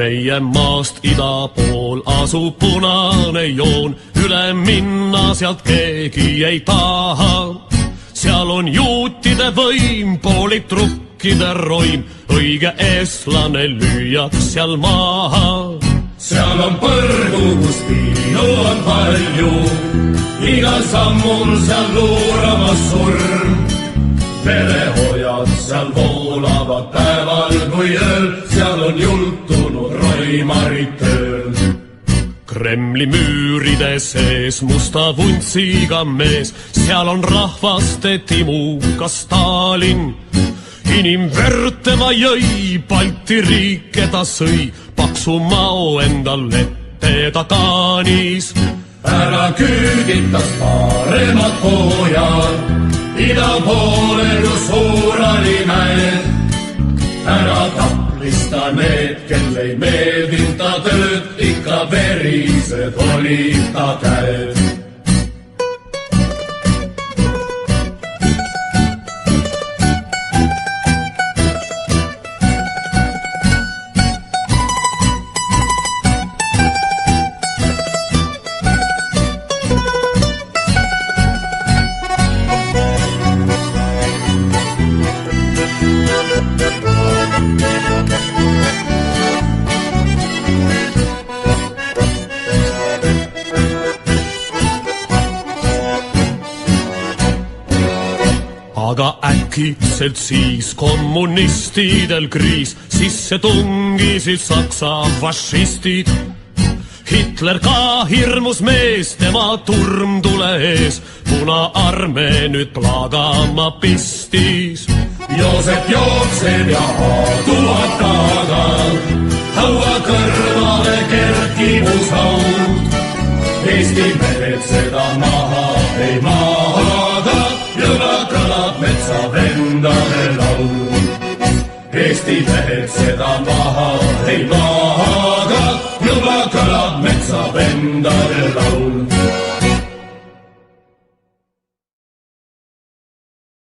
meie maast ida pool asub punane joon, üle minna sealt keegi ei taha. seal on juutide võim, poolid trukkide roim, õige eestlane lüüaks seal maha. seal on põrgu, kus piinu on palju, igal sammul seal luuramas surm. verehojad seal voolavad päeval kui ööl, seal on jultunud roimarid tööl. Kremli müüride sees musta vuntsiga mees, seal on rahvaste timuka Stalin. inimverd tema jõi, Balti riike ta sõi, paksu mao endal ette ta kaanis. ära küüditas paremad pojad, ida poole kus Uurali mäed. ära taplista need, kel ei meeldinud ta tööd, ikka verised olid ta käed. aga äkitselt siis kommunistidel kriis, sisse tungisid Saksa fašistid. Hitler ka hirmus mees, tema turmtule ees, Punaarmee nüüd plagama pistis. Joosep jookseb ja haatuvad taga, haua kõrvale kerkib uus haud. Eesti